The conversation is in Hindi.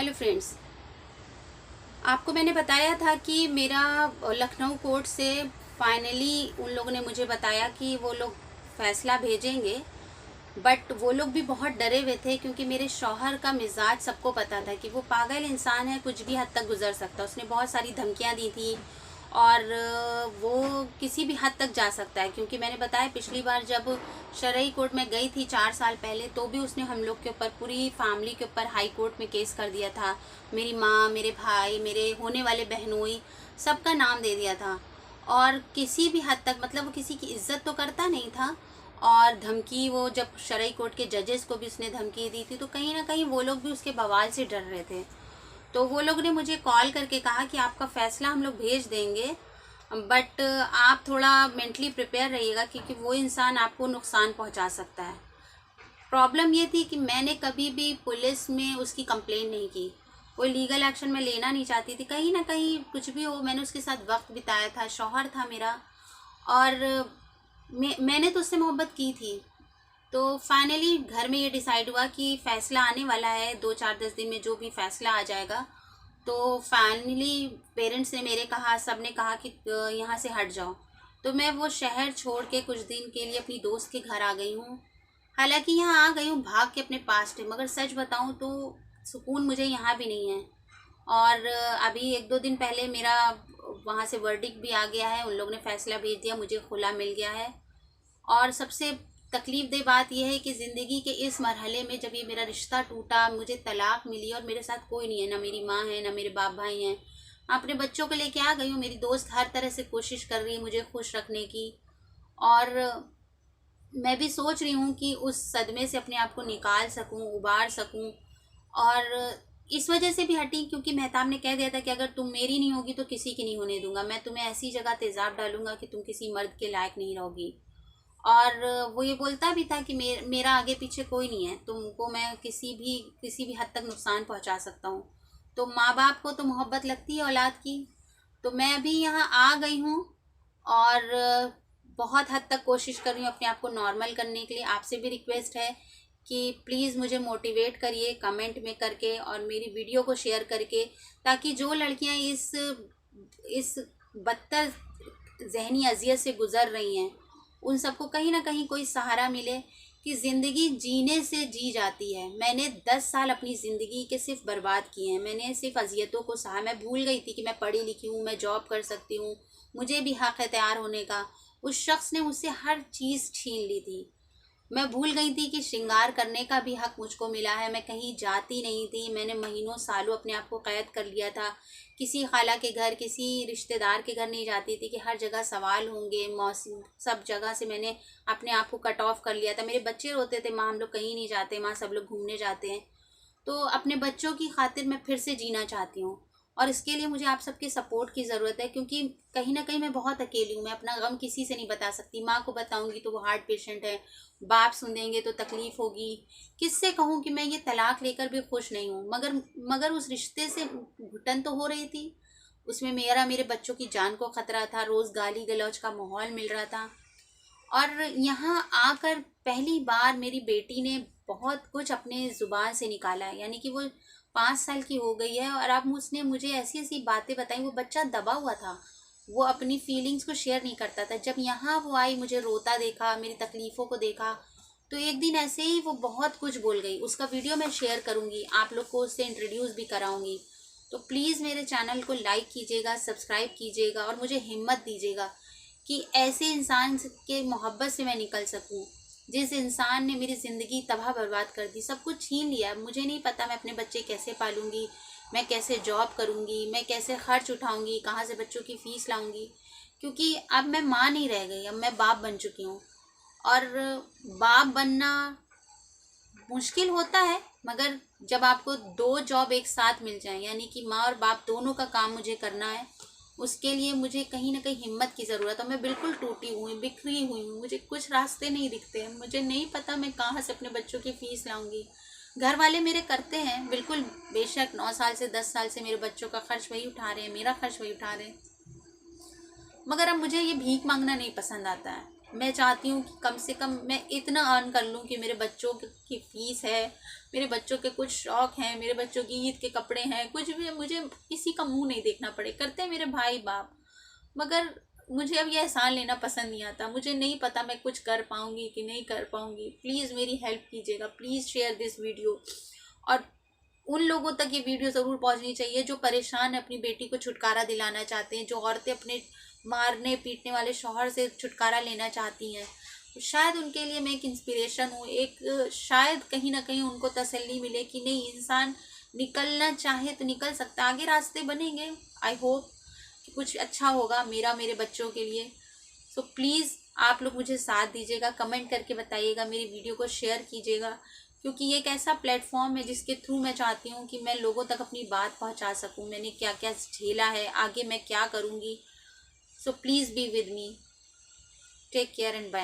हेलो फ्रेंड्स, आपको मैंने बताया था कि मेरा लखनऊ कोर्ट से फाइनली उन लोगों ने मुझे बताया कि वो लोग फ़ैसला भेजेंगे। बट वो लोग भी बहुत डरे हुए थे क्योंकि मेरे शौहर का मिजाज सबको पता था कि वो पागल इंसान है, कुछ भी हद तक गुजर सकता है। उसने बहुत सारी धमकियां दी थी और वो किसी भी हद तक जा सकता है, क्योंकि मैंने बताया पिछली बार जब शरई कोर्ट में गई थी 4 साल पहले, तो भी उसने हम लोग के ऊपर, पूरी फैमिली के ऊपर हाई कोर्ट में केस कर दिया था। मेरी माँ, मेरे भाई, मेरे होने वाले बहनोई, सबका नाम दे दिया था। और किसी भी हद तक, मतलब वो किसी की इज्जत तो करता नहीं था। और धमकी, वो जब शरई कोर्ट के जजेस को भी उसने धमकी दी थी, तो कहीं ना कहीं वो लोग भी उसके बवाल से डर रहे थे। तो वो लोग ने मुझे कॉल करके कहा कि आपका फ़ैसला हम लोग भेज देंगे, बट आप थोड़ा मेंटली प्रिपेयर रहिएगा क्योंकि वो इंसान आपको नुकसान पहुंचा सकता है। प्रॉब्लम ये थी कि मैंने कभी भी पुलिस में उसकी कंप्लेंट नहीं की, कोई लीगल एक्शन में लेना नहीं चाहती थी। कहीं ना कहीं कुछ भी हो, मैंने उसके साथ वक्त बिताया था, शौहर था मेरा, और मैंने तो उससे मोहब्बत की थी। तो फाइनली घर में ये डिसाइड हुआ कि फ़ैसला आने वाला है 2-4-10 दिन में, जो भी फ़ैसला आ जाएगा। तो फाइनली पेरेंट्स ने मेरे कहा, सब ने कहा कि यहाँ से हट जाओ। तो मैं वो शहर छोड़ के कुछ दिन के लिए अपनी दोस्त के घर आ गई हूँ। हालांकि यहाँ आ गई हूँ भाग के अपने पास्ट में, मगर सच बताऊँ तो सुकून मुझे यहाँ भी नहीं है। और अभी 1-2 दिन पहले मेरा वहाँ से वर्डिक्ट भी आ गया है, उन लोगों ने फ़ैसला भेज दिया, मुझे खुला मिल गया है। और सबसे तकलीफ दे बात यह है कि ज़िंदगी के इस मरहले में जब ये मेरा रिश्ता टूटा, मुझे तलाक मिली और मेरे साथ कोई नहीं है, ना मेरी माँ है, ना मेरे बाप भाई हैं। अपने बच्चों को लेके आ गई हूँ। मेरी दोस्त हर तरह से कोशिश कर रही है मुझे खुश रखने की, और मैं भी सोच रही हूँ कि उस सदमे से अपने आप को निकाल सकूँ, उबार सकूँ। और इस वजह से भी हटी क्योंकि मेहताब ने कह दिया था कि अगर तुम मेरी नहीं होगी तो किसी की नहीं होने दूंगा, मैं तुम्हें ऐसी जगह तेज़ाब डालूंगा कि तुम किसी मर्द के लायक नहीं रहोगी। और वो ये बोलता भी था कि मेरा आगे पीछे कोई नहीं है, तुमको मैं किसी भी हद तक नुकसान पहुंचा सकता हूँ। तो माँ बाप को तो मोहब्बत लगती है औलाद की। तो मैं अभी यहाँ आ गई हूँ और बहुत हद तक कोशिश कर रही हूँ अपने आप को नॉर्मल करने के लिए। आपसे भी रिक्वेस्ट है कि प्लीज़ मुझे मोटिवेट करिए कमेंट में करके और मेरी वीडियो को शेयर करके, ताकि जो लड़कियाँ इस बदतर जहनी अजियत से गुज़र रही हैं, उन सबको कहीं ना कहीं कोई सहारा मिले कि ज़िंदगी जीने से जी जाती है। मैंने 10 साल अपनी ज़िंदगी के सिर्फ बर्बाद किए हैं, मैंने सिर्फ अजियतों को सहा। मैं भूल गई थी कि मैं पढ़ी लिखी हूँ, मैं जॉब कर सकती हूँ, मुझे भी हक़ है तैयार होने का। उस शख्स ने मुझसे हर चीज़ छीन ली थी। मैं भूल गई थी कि श्रृंगार करने का भी हक मुझको मिला है। मैं कहीं जाती नहीं थी, मैंने महीनों सालों अपने आप को कैद कर लिया था। किसी खाला के घर, किसी रिश्तेदार के घर नहीं जाती थी कि हर जगह सवाल होंगे, मौसम, सब जगह से मैंने अपने आप को कट ऑफ कर लिया था। मेरे बच्चे रोते थे, माँ हम लोग कहीं नहीं जाते, माँ सब लोग घूमने जाते हैं। तो अपने बच्चों की खातिर मैं फिर से जीना चाहती हूँ, और इसके लिए मुझे आप सबके सपोर्ट की ज़रूरत है, क्योंकि कहीं ना कहीं मैं बहुत अकेली हूँ। मैं अपना गम किसी से नहीं बता सकती। माँ को बताऊँगी तो वो हार्ट पेशेंट है, बाप सुन देंगे तो तकलीफ़ होगी, किससे कहूँ कि मैं ये तलाक लेकर भी खुश नहीं हूँ। मगर उस रिश्ते से घुटन तो हो रही थी, उसमें मेरे बच्चों की जान को ख़तरा था, रोज़ गाली गलौज का माहौल मिल रहा था। और यहाँ आकर पहली बार मेरी बेटी ने बहुत कुछ अपने ज़ुबान से निकाला है, यानी कि वो 5 साल की हो गई है और अब उसने मुझे ऐसी ऐसी बातें बताई। वो बच्चा दबा हुआ था, वो अपनी फीलिंग्स को शेयर नहीं करता था। जब यहाँ वो आई, मुझे रोता देखा, मेरी तकलीफ़ों को देखा, तो एक दिन ऐसे ही वो बहुत कुछ बोल गई। उसका वीडियो मैं शेयर करूँगी, आप लोग को उससे इंट्रोड्यूस भी कराऊँगी। तो प्लीज़ मेरे चैनल को लाइक कीजिएगा, सब्सक्राइब कीजिएगा और मुझे हिम्मत दीजिएगा कि ऐसे इंसान के मोहब्बत से मैं निकल सकूं, जिस इंसान ने मेरी ज़िंदगी तबाह बर्बाद कर दी, सब कुछ छीन लिया। अब मुझे नहीं पता मैं अपने बच्चे कैसे पालूंगी, मैं कैसे जॉब करूंगी, मैं कैसे खर्च उठाऊंगी, कहाँ से बच्चों की फ़ीस लाऊंगी, क्योंकि अब मैं माँ नहीं रह गई, अब मैं बाप बन चुकी हूँ। और बाप बनना मुश्किल होता है, मगर जब आपको 2 जॉब एक साथ मिल जाएं, यानी कि माँ और बाप दोनों का काम मुझे करना है, उसके लिए मुझे कहीं ना कहीं हिम्मत की ज़रूरत है। मैं बिल्कुल टूटी हुई, बिखरी हुई हूँ, मुझे कुछ रास्ते नहीं दिखते हैं, मुझे नहीं पता मैं कहाँ से अपने बच्चों की फ़ीस लाऊंगी। घर वाले मेरे करते हैं बिल्कुल, बेशक 9 साल से 10 साल से मेरे बच्चों का खर्च वही उठा रहे हैं, मेरा खर्च वही उठा रहे हैं, मगर अब मुझे ये भीख मांगना नहीं पसंद आता है। मैं चाहती हूँ कि कम से कम मैं इतना अर्न कर लूँ कि मेरे बच्चों की फ़ीस है, मेरे बच्चों के कुछ शौक़ हैं, मेरे बच्चों की ईद के कपड़े हैं, कुछ भी है, मुझे किसी का मुंह नहीं देखना पड़े। करते हैं मेरे भाई बाप, मगर मुझे अब ये एहसान लेना पसंद नहीं आता। मुझे नहीं पता मैं कुछ कर पाऊँगी कि नहीं कर पाऊँगी। प्लीज़ मेरी हेल्प कीजिएगा, प्लीज़ शेयर दिस वीडियो। और उन लोगों तक ये वीडियो ज़रूर पहुंचनी चाहिए जो परेशान है, अपनी बेटी को छुटकारा दिलाना चाहते हैं, जो औरतें अपने मारने पीटने वाले शौहर से छुटकारा लेना चाहती हैं। शायद उनके लिए मैं एक इंस्पिरेशन हूँ, एक शायद कहीं ना कहीं उनको तसल्ली मिले कि नहीं, इंसान निकलना चाहे तो निकल सकता है, आगे रास्ते बनेंगे। आई होप कि कुछ अच्छा होगा मेरा, मेरे बच्चों के लिए। सो प्लीज़ आप लोग मुझे साथ दीजिएगा, कमेंट करके बताइएगा, मेरी वीडियो को शेयर कीजिएगा, क्योंकि ये एक ऐसा प्लेटफॉर्म है जिसके थ्रू मैं चाहती हूँ कि मैं लोगों तक अपनी बात पहुँचा सकूँ। मैंने क्या क्या झेला है, आगे मैं क्या करूँगी। So please be with me. Take care and bye.